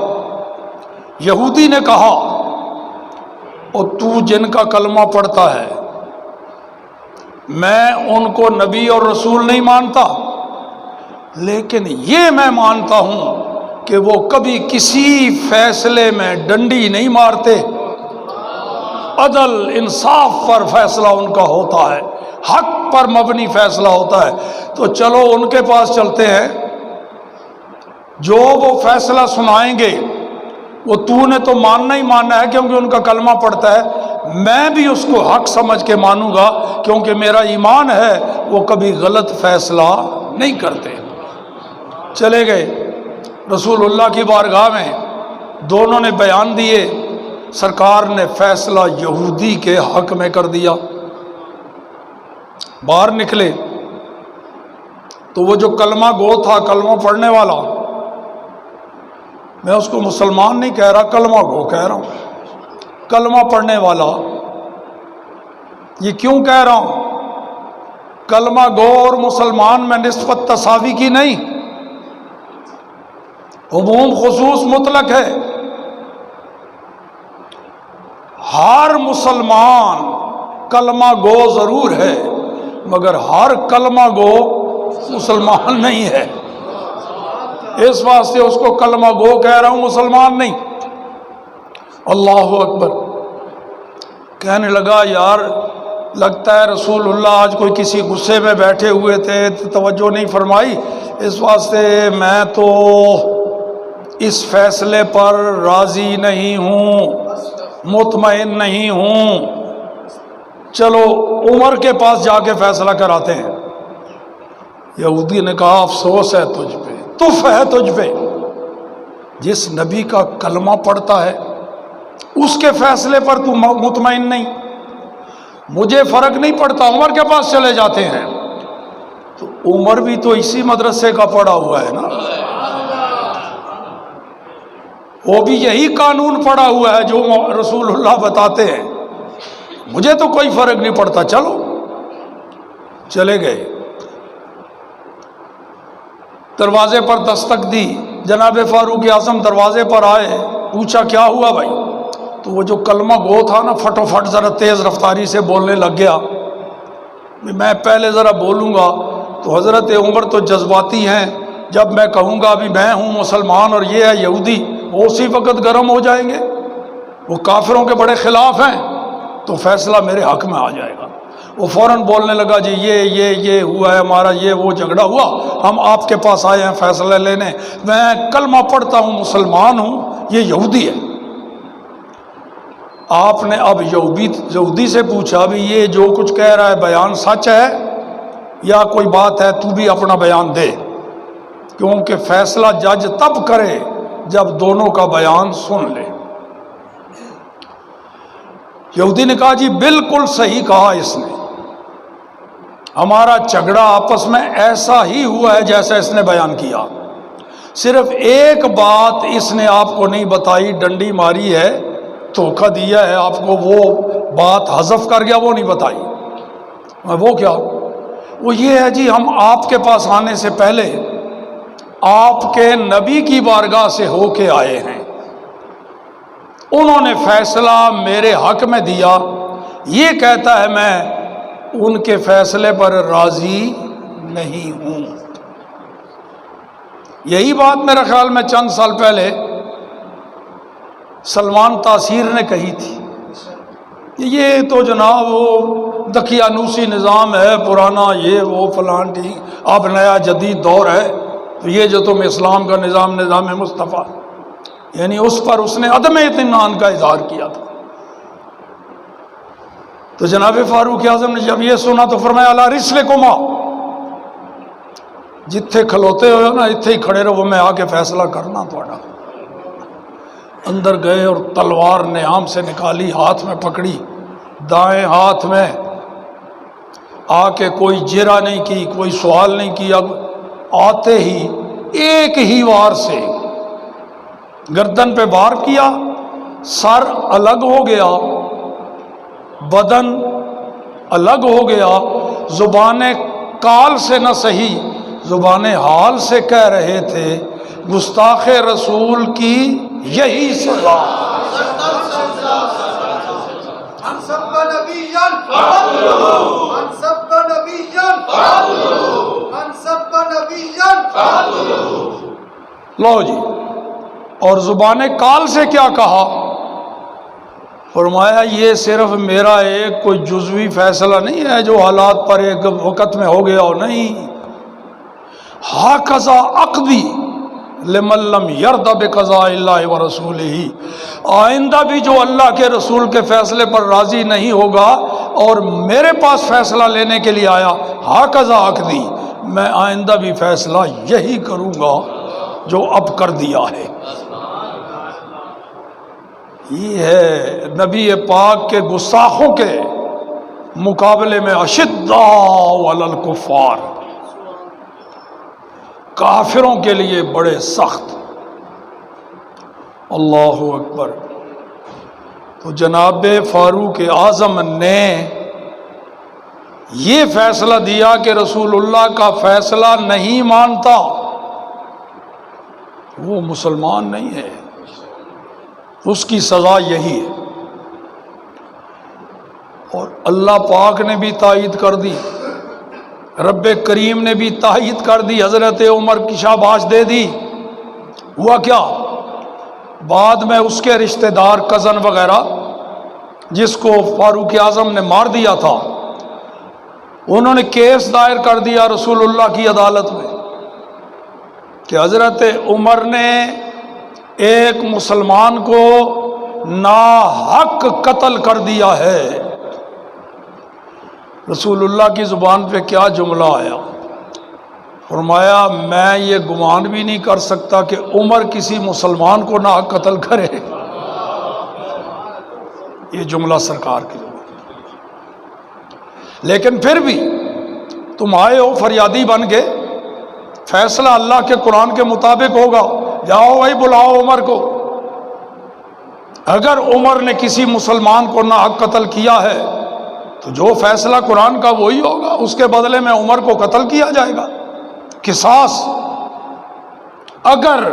یہودی نے کہا، اور تو جن کا کلمہ پڑھتا ہے میں ان کو نبی اور رسول نہیں مانتا، لیکن یہ میں مانتا ہوں کہ وہ کبھی کسی فیصلے میں ڈنڈی نہیں مارتے، عدل انصاف پر فیصلہ ان کا ہوتا ہے، حق پر مبنی فیصلہ ہوتا ہے۔ تو چلو ان کے پاس چلتے ہیں، جو وہ فیصلہ سنائیں گے وہ تو نے تو ماننا ہی ماننا ہے کیونکہ ان کا کلمہ پڑھتا ہے، میں بھی اس کو حق سمجھ کے مانوں گا کیونکہ میرا ایمان ہے وہ کبھی غلط فیصلہ نہیں کرتے۔ چلے گئے رسول اللہ کی بارگاہ میں، دونوں نے بیان دیے، سرکار نے فیصلہ یہودی کے حق میں کر دیا۔ باہر نکلے تو وہ جو کلمہ گو تھا، کلمہ پڑھنے والا، میں اس کو مسلمان نہیں کہہ رہا، کلمہ گو کہہ رہا ہوں، کلمہ پڑھنے والا۔ یہ کیوں کہہ رہا ہوں؟ کلمہ گو اور مسلمان میں نسبت تساوی کی نہیں، عموم خصوص مطلق ہے۔ ہر مسلمان کلمہ گو ضرور ہے، مگر ہر کلمہ گو مسلمان نہیں ہے، اس واسطے اس کو کلمہ گو کہہ رہا ہوں، مسلمان نہیں۔ اللہ اکبر۔ کہنے لگا، یار لگتا ہے رسول اللہ آج کوئی کسی غصے میں بیٹھے ہوئے تھے، توجہ نہیں فرمائی، اس واسطے میں تو اس فیصلے پر راضی نہیں ہوں، مطمئن نہیں ہوں۔ چلو عمر کے پاس جا کے فیصلہ کراتے ہیں۔ یہودی نے کہا افسوس ہے تجھ پہ، تف ہے تجھ پہ، جس نبی کا کلمہ پڑھتا ہے اس کے فیصلے پر تو مطمئن نہیں، مجھے فرق نہیں پڑتا، عمر کے پاس چلے جاتے ہیں۔ تو عمر بھی تو اسی مدرسے کا پڑھا ہوا ہے نا، وہ بھی یہی قانون پڑھا ہوا ہے جو رسول اللہ بتاتے ہیں، مجھے تو کوئی فرق نہیں پڑتا، چلو۔ چلے گئے، دروازے پر دستک دی، جناب فاروق اعظم دروازے پر آئے، پوچھا کیا ہوا بھائی؟ تو وہ جو کلمہ گو تھا نا پھٹو پھٹ ذرا تیز رفتاری سے بولنے لگ گیا، میں پہلے ذرا بولوں گا تو حضرت عمر تو جذباتی ہیں، جب میں کہوں گا ابھی میں ہوں مسلمان اور یہ ہے یہودی، وہ اسی وقت گرم ہو جائیں گے، وہ کافروں کے بڑے خلاف ہیں، تو فیصلہ میرے حق میں آ جائے گا۔ وہ فوراً بولنے لگا جی یہ ہوا ہے ہمارا، یہ وہ جھگڑا ہوا، ہم آپ کے پاس آئے ہیں فیصلہ لینے، میں کلمہ پڑھتا ہوں، مسلمان ہوں، یہ یہودی ہے۔ آپ نے اب یہودی سے پوچھا بھی یہ جو کچھ کہہ رہا ہے بیان سچ ہے یا کوئی بات ہے، تو بھی اپنا بیان دے، کیونکہ فیصلہ جج تب کرے جب دونوں کا بیان سن لے۔ یہودی نے کہا جی بالکل صحیح کہا اس نے، ہمارا جھگڑا آپس میں ایسا ہی ہوا ہے جیسا اس نے بیان کیا، صرف ایک بات اس نے آپ کو نہیں بتائی، ڈنڈی ماری ہے، دھوکہ دیا ہے آپ کو، وہ بات حذف کر گیا، وہ نہیں بتائی۔ وہ کیا؟ وہ یہ ہے جی ہم آپ کے پاس آنے سے پہلے آپ کے نبی کی بارگاہ سے ہو کے آئے ہیں، انہوں نے فیصلہ میرے حق میں دیا، یہ کہتا ہے میں ان کے فیصلے پر راضی نہیں ہوں۔ یہی بات میرے خیال میں چند سال پہلے سلمان تاثیر نے کہی تھی، یہ تو جناب وہ دقیانوسی نظام ہے پرانا، یہ وہ فلان ٹھیک، اب نیا جدید دور ہے، تو یہ جو تم اسلام کا نظام مصطفیٰ، یعنی اس پر اس نے عدم اطمینان کا اظہار کیا تھا۔ تو جناب فاروق اعظم نے جب یہ سنا تو فرمایا الا رسلکما، جتھے کھلوتے ہو نا اتھے ہی کھڑے رہو، میں آ کے فیصلہ کرنا تھوڑا۔ اندر گئے اور تلوار نیام سے نکالی، ہاتھ میں پکڑی، دائیں ہاتھ میں، آ کے کوئی جرا نہیں کی، کوئی سوال نہیں کیا، آتے ہی ایک ہی وار سے گردن پہ وار کیا، سر الگ ہو گیا، بدن الگ ہو گیا، زبان کال سے نہ صحیح زبان حال سے کہہ رہے تھے گستاخ رسول کی یہی سزا۔ لو جی، اور زبان کال سے کیا کہا؟ فرمایا یہ صرف میرا ایک کوئی جزوی فیصلہ نہیں ہے جو حالات پر ایک وقت میں ہو گیا ہو، نہیں، ہاکذا عقدی لمن لم یرد بقضاء اللہ ورسولہ، آئندہ بھی جو اللہ کے رسول کے فیصلے پر راضی نہیں ہوگا اور میرے پاس فیصلہ لینے کے لیے آیا، ہاکذا عقدی، میں آئندہ بھی فیصلہ یہی کروں گا جو اب کر دیا ہے۔ یہ ہے نبی پاک کے گستاخوں کے مقابلے میں اشداء علی الکفار، کافروں کے لیے بڑے سخت۔ اللہ اکبر۔ تو جناب فاروق اعظم نے یہ فیصلہ دیا کہ رسول اللہ کا فیصلہ نہیں مانتا وہ مسلمان نہیں ہے، اس کی سزا یہی ہے۔ اور اللہ پاک نے بھی تائید کر دی، رب کریم نے بھی تائید کر دی، حضرت عمر کی شاباش دے دی۔ ہوا کیا؟ بعد میں اس کے رشتہ دار کزن وغیرہ جس کو فاروق اعظم نے مار دیا تھا، انہوں نے کیس دائر کر دیا رسول اللہ کی عدالت میں کہ حضرت عمر نے ایک مسلمان کو ناحق قتل کر دیا ہے، رسول اللہ کی زبان پہ کیا جملہ آیا؟ فرمایا میں یہ گمان بھی نہیں کر سکتا کہ عمر کسی مسلمان کو ناحق قتل کرے. یہ جملہ سرکار کی. لیکن پھر بھی تم آئے ہو فریادی بن کے، فیصلہ اللہ کے قرآن کے مطابق ہوگا. جاؤ بھائی بلاؤ عمر کو. اگر عمر نے کسی مسلمان کو ناحق قتل کیا ہے تو جو فیصلہ قرآن کا وہی ہوگا، اس کے بدلے میں عمر کو قتل کیا جائے گا. قصاص. اگر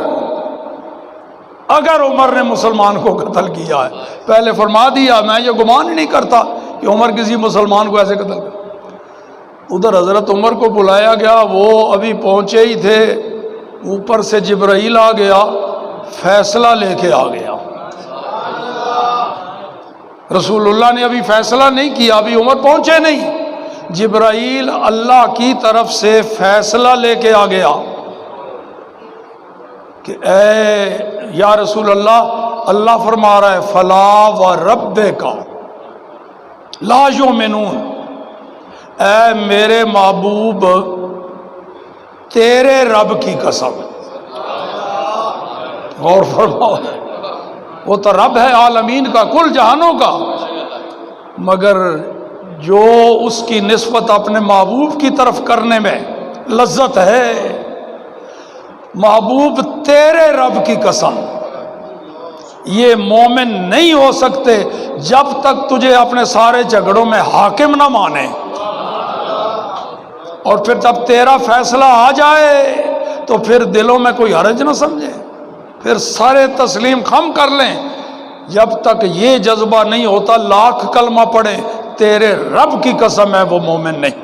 عمر نے مسلمان کو قتل کیا ہے، پہلے فرما دیا میں یہ گمان ہی نہیں کرتا کہ عمر کسی مسلمان کو ایسے قتل کرے. ادھر حضرت عمر کو بلایا گیا، وہ ابھی پہنچے ہی تھے، اوپر سے جبرائیل آ گیا، فیصلہ لے کے آ گیا. رسول اللہ نے ابھی فیصلہ نہیں کیا، ابھی عمر پہنچے نہیں، جبرائیل اللہ کی طرف سے فیصلہ لے کے آ گیا کہ اے یا رسول اللہ فرما رہا ہے فلا و ربک لا یؤمنون، اے میرے محبوب تیرے رب کی قسم. غور فرماؤ، وہ تو رب ہے عالمین کا، کل جہانوں کا، مگر جو اس کی نسبت اپنے محبوب کی طرف کرنے میں لذت ہے، محبوب تیرے رب کی قسم یہ مومن نہیں ہو سکتے جب تک تجھے اپنے سارے جھگڑوں میں حاکم نہ مانے، اور پھر جب تیرا فیصلہ آ جائے تو پھر دلوں میں کوئی حرج نہ سمجھے، پھر سارے تسلیم خم کر لیں. جب تک یہ جذبہ نہیں ہوتا لاکھ کلمہ پڑھیں تیرے رب کی قسم ہے وہ مومن نہیں.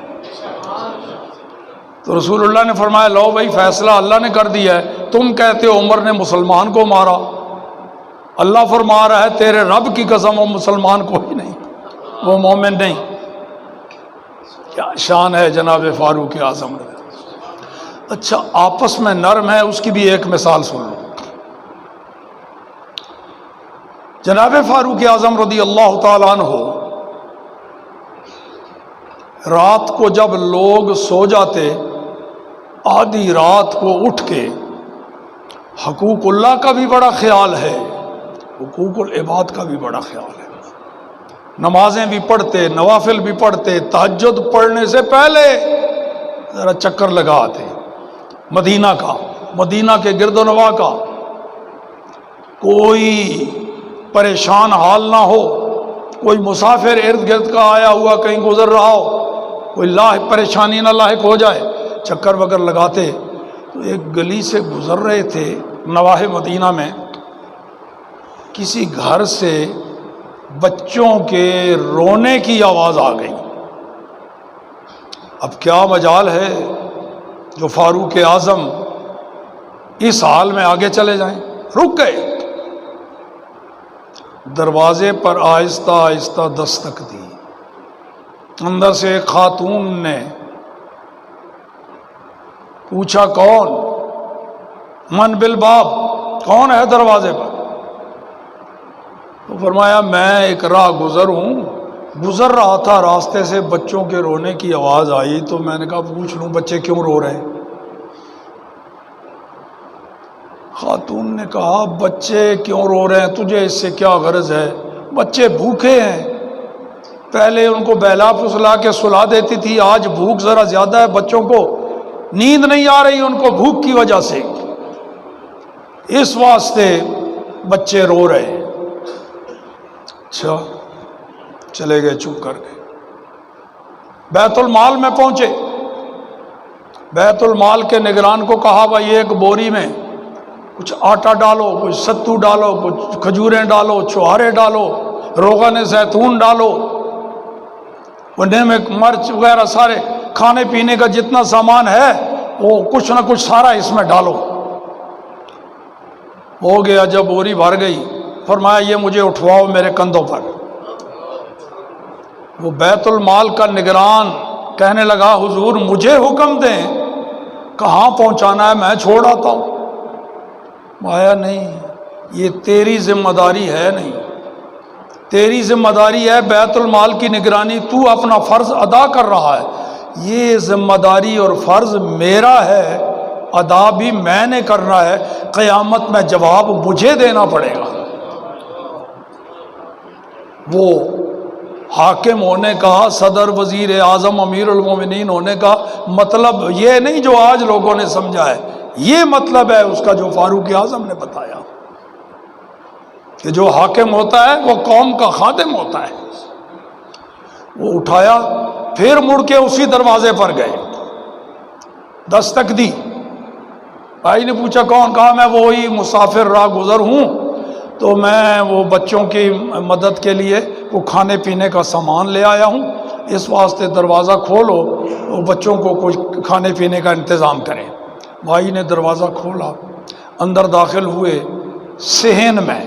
تو رسول اللہ نے فرمایا لو بھائی فیصلہ اللہ نے کر دیا ہے، تم کہتے ہو عمر نے مسلمان کو مارا، اللہ فرما رہا ہے تیرے رب کی قسم وہ مسلمان کو ہی نہیں، وہ مومن نہیں. کیا شان ہے جناب فاروق اعظم. اچھا آپس میں نرم ہے، اس کی بھی ایک مثال سن لو. جناب فاروق اعظم رضی اللہ تعالیٰ عنہ رات کو جب لوگ سو جاتے، آدھی رات کو اٹھ کے حقوق اللہ کا بھی بڑا خیال ہے، حقوق العباد کا بھی بڑا خیال ہے، نمازیں بھی پڑھتے، نوافل بھی پڑھتے، تہجد پڑھنے سے پہلے ذرا چکر لگا آتے مدینہ کا، مدینہ کے گرد و نواح کا. کوئی پریشان حال نہ ہو، کوئی مسافر ارد گرد کا آیا ہوا کہیں گزر رہا ہو، کوئی پریشانی نہ لاحق ہو جائے، چکر وگر لگاتے. تو ایک گلی سے گزر رہے تھے نواح مدینہ میں، کسی گھر سے بچوں کے رونے کی آواز آ گئی. اب کیا مجال ہے جو فاروق اعظم اس حال میں آگے چلے جائیں. رک گئے، دروازے پر آہستہ آہستہ دستک دی. اندر سے ایک خاتون نے پوچھا کون؟ من بالباب، کون ہے دروازے پر؟ تو فرمایا میں ایک راہ گزر رہا تھا، راستے سے بچوں کے رونے کی آواز آئی تو میں نے کہا پوچھ لوں بچے کیوں رو رہے ہیں. خاتون نے کہا بچے کیوں رو رہے ہیں، تجھے اس سے کیا غرض ہے؟ بچے بھوکے ہیں، پہلے ان کو بہلا پھسلا کے سلا دیتی تھی، آج بھوک ذرا زیادہ ہے، بچوں کو نیند نہیں آ رہی ان کو بھوک کی وجہ سے، اس واسطے بچے رو رہے ہیں. اچھا چلے گئے، چپ کر گئے. بیت المال میں پہنچے، بیت المال کے نگران کو کہا بھائی ایک بوری میں کچھ آٹا ڈالو، کچھ ستو ڈالو، کچھ کھجوریں ڈالو، چھوارے ڈالو، روغن زیتون ڈالو، انہیں میں مرچ وغیرہ سارے کھانے پینے کا جتنا سامان ہے وہ کچھ نہ کچھ سارا اس میں ڈالو. ہو گیا جب بوری بھر گئی، فرمایا یہ مجھے اٹھواؤ میرے کندھوں پر. وہ بیت المال کا نگران کہنے لگا حضور مجھے حکم دیں کہاں پہنچانا ہے، میں چھوڑ آتا ہوں. آیا نہیں، یہ تیری ذمہ داری ہے نہیں، تیری ذمہ داری ہے بیت المال کی نگرانی، تو اپنا فرض ادا کر رہا ہے، یہ ذمہ داری اور فرض میرا ہے، ادا بھی میں نے کرنا ہے، قیامت میں جواب مجھے دینا پڑے گا۔ وہ حاکم ہونے کا، صدر، وزیر اعظم، امیر المومنین ہونے کا مطلب یہ نہیں جو آج لوگوں نے سمجھا ہے، یہ مطلب ہے اس کا جو فاروق اعظم نے بتایا کہ جو حاکم ہوتا ہے وہ قوم کا خادم ہوتا ہے۔ وہ اٹھایا، پھر مڑ کے اسی دروازے پر گئے، دستک دی۔ بھائی نے پوچھا کون؟ کہا میں وہی مسافر راہ گزر ہوں، تو میں وہ بچوں کی مدد کے لیے وہ کھانے پینے کا سامان لے آیا ہوں، اس واسطے دروازہ کھولو، وہ بچوں کو کچھ کھانے پینے کا انتظام کریں۔ بھائی نے دروازہ کھولا، اندر داخل ہوئے، صحن میں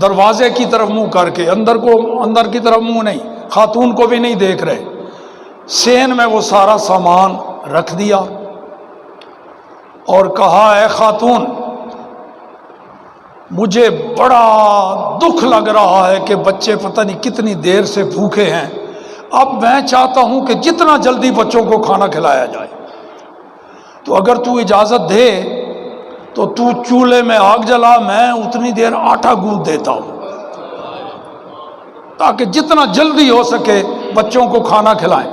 دروازے کی طرف منہ کر کے، اندر کی طرف منہ نہیں، خاتون کو بھی نہیں دیکھ رہے، صحن میں وہ سارا سامان رکھ دیا اور کہا اے خاتون، مجھے بڑا دکھ لگ رہا ہے کہ بچے پتہ نہیں کتنی دیر سے بھوکے ہیں، اب میں چاہتا ہوں کہ جتنا جلدی بچوں کو کھانا کھلایا جائے، تو اگر تو اجازت دے تو تو چولہے میں آگ جلا، میں اتنی دیر آٹا گوندھ دیتا ہوں تاکہ جتنا جلدی ہو سکے بچوں کو کھانا کھلائیں۔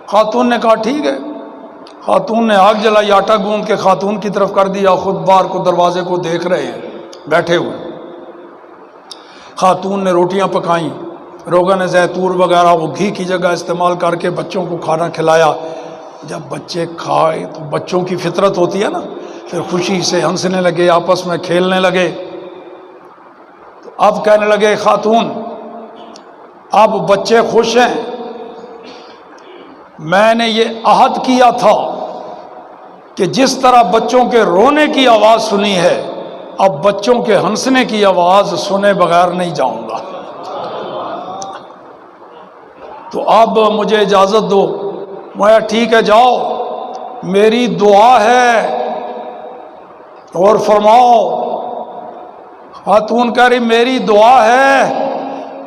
خاتون نے کہا ٹھیک ہے۔ خاتون نے آگ جلائی، آٹا گوندھ کے خاتون کی طرف کر دیا، خود باہر کو دروازے کو دیکھ رہے ہیں بیٹھے ہوئے۔ خاتون نے روٹیاں پکائیں، روغن زیتون وغیرہ وہ گھی کی جگہ استعمال کر کے بچوں کو کھانا کھلایا۔ جب بچے کھائے تو بچوں کی فطرت ہوتی ہے نا، پھر خوشی سے ہنسنے لگے، آپس میں کھیلنے لگے۔ تو اب کہنے لگے خاتون، اب بچے خوش ہیں، میں نے یہ عہد کیا تھا کہ جس طرح بچوں کے رونے کی آواز سنی ہے، اب بچوں کے ہنسنے کی آواز سنے بغیر نہیں جاؤں گا، تو اب مجھے اجازت دو۔ میں ٹھیک ہے جاؤ، میری دعا ہے اور فرماؤ۔ خاتون کہہ رہی میری دعا ہے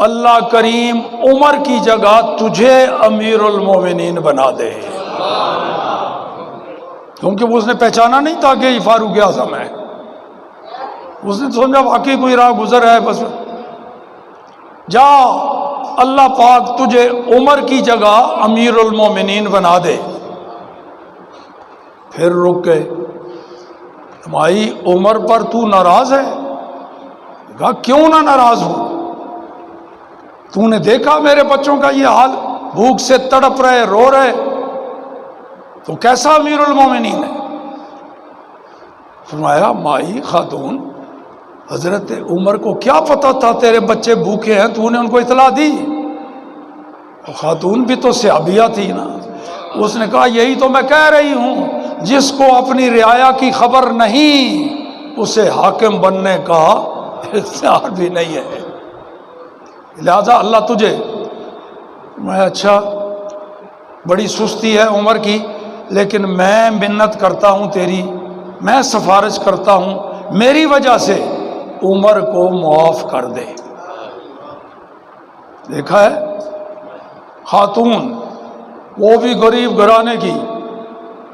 اللہ کریم عمر کی جگہ تجھے امیر المومنین بنا دے، کیونکہ اس نے پہچانا نہیں تھا کہ یہ فاروق اعظم ہے، اس نے سمجھا واقعی کوئی راہ گزر ہے، بس جا اللہ پاک تجھے عمر کی جگہ امیر المومنین بنا دے۔ پھر رک گئے۔ بھائی عمر پر تو ناراض ہے؟ کہا کیوں نہ ناراض ہوں، تو نے دیکھا میرے بچوں کا یہ حال، بھوک سے تڑپ رہے، رو رہے، تو کیسا امیر المومنین ہے؟ فرمایا مائی خاتون، حضرت عمر کو کیا پتا تھا تیرے بچے بھوکے ہیں، تو نے ان کو اطلاع دی؟ خاتون بھی تو صحابیہ تھی نا، اس نے کہا یہی تو میں کہہ رہی ہوں، جس کو اپنی رعایا کی خبر نہیں اسے حاکم بننے کا اختیار بھی نہیں ہے، لہذا اللہ تجھے۔ میں اچھا بڑی سستی ہے عمر کی، لیکن میں منت کرتا ہوں تیری، میں سفارش کرتا ہوں میری وجہ سے عمر کو معاف کر دے۔ دیکھا ہے خاتون، وہ بھی غریب گھرانے کی،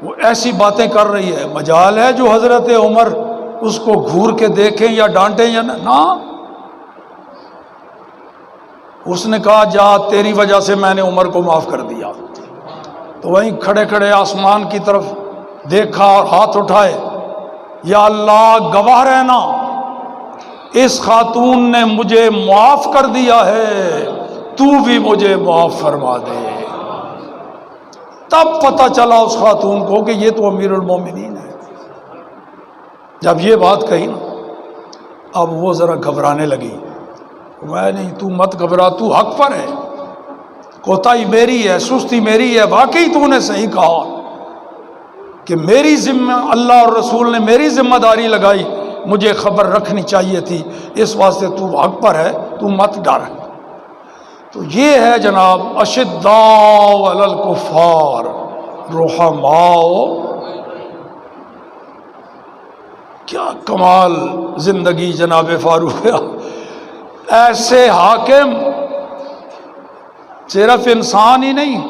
وہ ایسی باتیں کر رہی ہے، مجال ہے جو حضرت عمر اس کو گھور کے دیکھیں یا ڈانٹیں یا نہ۔ اس نے کہا جا تیری وجہ سے میں نے عمر کو معاف کر دیا۔ تو وہیں کھڑے کھڑے آسمان کی طرف دیکھا اور ہاتھ اٹھائے، یا اللہ گواہ رہنا، اس خاتون نے مجھے معاف کر دیا ہے، تو بھی مجھے معاف فرما دے۔ تب پتہ چلا اس خاتون کو کہ یہ تو امیر المومنین ہے۔ جب یہ بات کہی نا، اب وہ ذرا گھبرانے لگی۔ میں نہیں، تو مت گھبرا، تو حق پر ہے، کوتاہی میری ہے، سستی میری ہے، واقعی تو نے صحیح کہا کہ میری ذمہ، اللہ اور رسول نے میری ذمہ داری لگائی، مجھے خبر رکھنی چاہیے تھی، اس واسطے تو حق پر ہے، تو مت ڈر۔ تو یہ ہے جناب اشداء علی الکفار رحماء، کیا کمال زندگی جناب فاروق۔ ایسے حاکم صرف انسان ہی نہیں،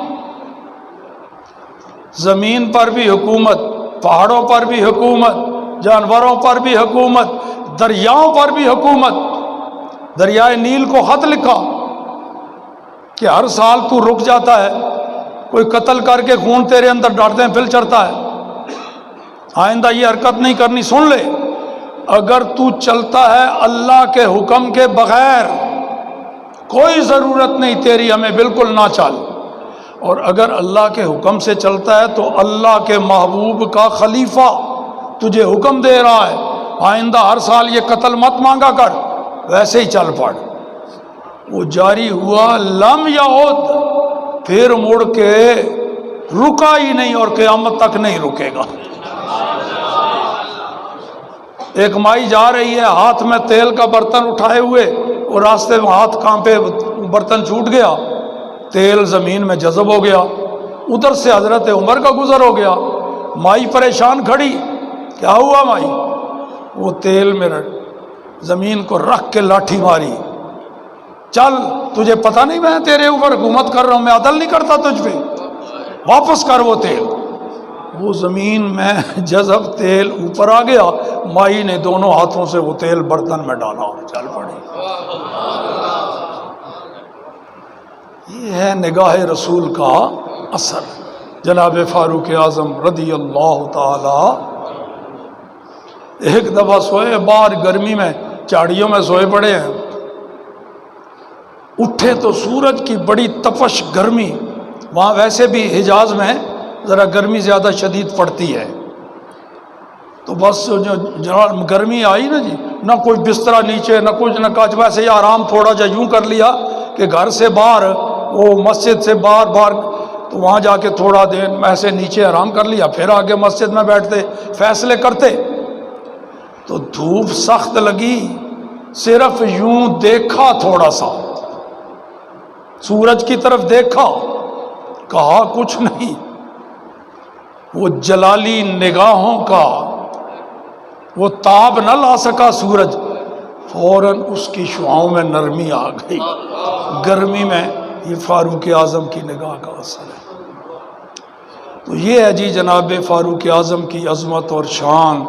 زمین پر بھی حکومت، پہاڑوں پر بھی حکومت، جانوروں پر بھی حکومت، دریاؤں پر بھی حکومت۔ دریائے نیل کو خط لکھا کہ ہر سال تو رک جاتا ہے، کوئی قتل کر کے خون تیرے اندر ڈالتے ہیں پھر چڑھتا ہے، آئندہ یہ حرکت نہیں کرنی، سن لے۔ اگر تو چلتا ہے اللہ کے حکم کے بغیر، کوئی ضرورت نہیں تیری ہمیں بالکل نہ چل، اور اگر اللہ کے حکم سے چلتا ہے تو اللہ کے محبوب کا خلیفہ تجھے حکم دے رہا ہے آئندہ ہر سال یہ قتل مت مانگا کر، ویسے ہی چل پڑ۔ وہ جاری ہوا لم یعود، پھر مڑ کے رکا ہی نہیں اور قیامت تک نہیں رکے گا۔ ایک مائی جا رہی ہے ہاتھ میں تیل کا برتن اٹھائے ہوئے، اور راستے میں ہاتھ کانپے، برتن چھوٹ گیا، تیل زمین میں جذب ہو گیا، ادھر سے حضرت عمر کا گزر ہو گیا۔ مائی پریشان کھڑی، کیا ہوا مائی؟ وہ تیل میں زمین کو رکھ کے لاٹھی ماری، چل تجھے پتہ نہیں میں تیرے اوپر حکومت کر رہا ہوں، میں عدل نہیں کرتا تجھ پہ، واپس کر وہ تیل۔ وہ زمین میں جذب تیل اوپر آ گیا، مائی نے دونوں ہاتھوں سے وہ تیل برتن میں ڈالا اور چل پڑی۔ یہ ہے نگاہ رسول کا اثر۔ جناب فاروق اعظم رضی اللہ تعالی ایک دفعہ سوئے باہر گرمی میں، چاڑیوں میں سوئے پڑے ہیں، اٹھے تو سورج کی بڑی تپش گرمی، وہاں ویسے بھی حجاز میں ذرا گرمی زیادہ شدید پڑتی ہے، تو بس جو گرمی آئی نا جی، نہ کوئی بسترا نیچے نہ کچھ نہ کچھ، ویسے ہی آرام تھوڑا جا یوں کر لیا کہ گھر سے باہر وہ مسجد سے باہر تو وہاں جا کے تھوڑا دیر ایسے نیچے آرام کر لیا، پھر آگے مسجد میں بیٹھتے فیصلے کرتے۔ تو دھوپ سخت لگی، صرف یوں دیکھا، تھوڑا سا سورج کی طرف دیکھا، کہا کچھ نہیں۔ وہ جلالی نگاہوں کا وہ تاب نہ لا سکا سورج، فوراً اس کی شعاؤں میں نرمی آ گئی۔ گرمی میں یہ فاروق اعظم کی نگاہ کا اثر ہے۔ تو یہ ہے جی جناب فاروق اعظم کی عظمت اور شان۔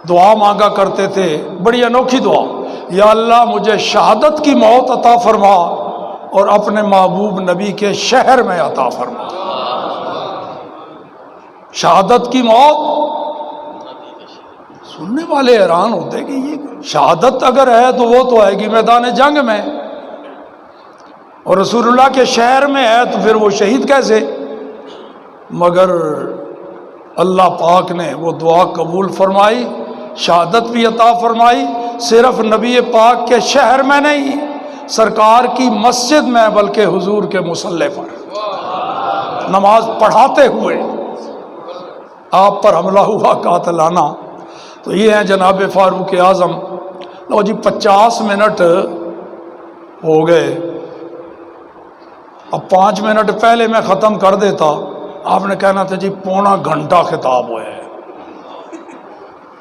دعا مانگا کرتے تھے، بڑی انوکھی دعا، یا اللہ مجھے شہادت کی موت عطا فرما اور اپنے محبوب نبی کے شہر میں عطا فرما۔ شہادت کی موت، سننے والے حیران ہوتے کہ یہ شہادت اگر ہے تو وہ تو آئے گی میدان جنگ میں، اور رسول اللہ کے شہر میں ہے تو پھر وہ شہید کیسے؟ مگر اللہ پاک نے وہ دعا قبول فرمائی، شہادت بھی عطا فرمائی، صرف نبی پاک کے شہر میں نہیں، سرکار کی مسجد میں، بلکہ حضور کے مصلی پر نماز پڑھاتے ہوئے آپ پر حملہ ہوا قاتلانہ۔ تو یہ ہیں جناب فاروق اعظم۔ لو جی 50 منٹ ہو گئے، اب 5 منٹ پہلے میں ختم کر دیتا، آپ نے کہنا تھا جی پونا گھنٹہ خطاب ہوئے ہے،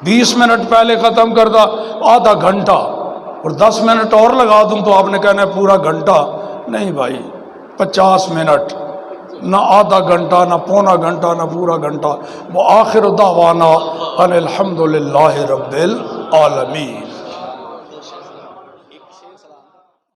20 منٹ پہلے ختم کرتا آدھا گھنٹہ، اور 10 منٹ اور لگا دوں تو آپ نے کہنا ہے پورا گھنٹہ۔ نہیں بھائی، 50 منٹ، نہ آدھا گھنٹہ، نہ پونا گھنٹہ، نہ پورا گھنٹہ۔ وآخر دعوانا ان الحمد للہ رب العالمین۔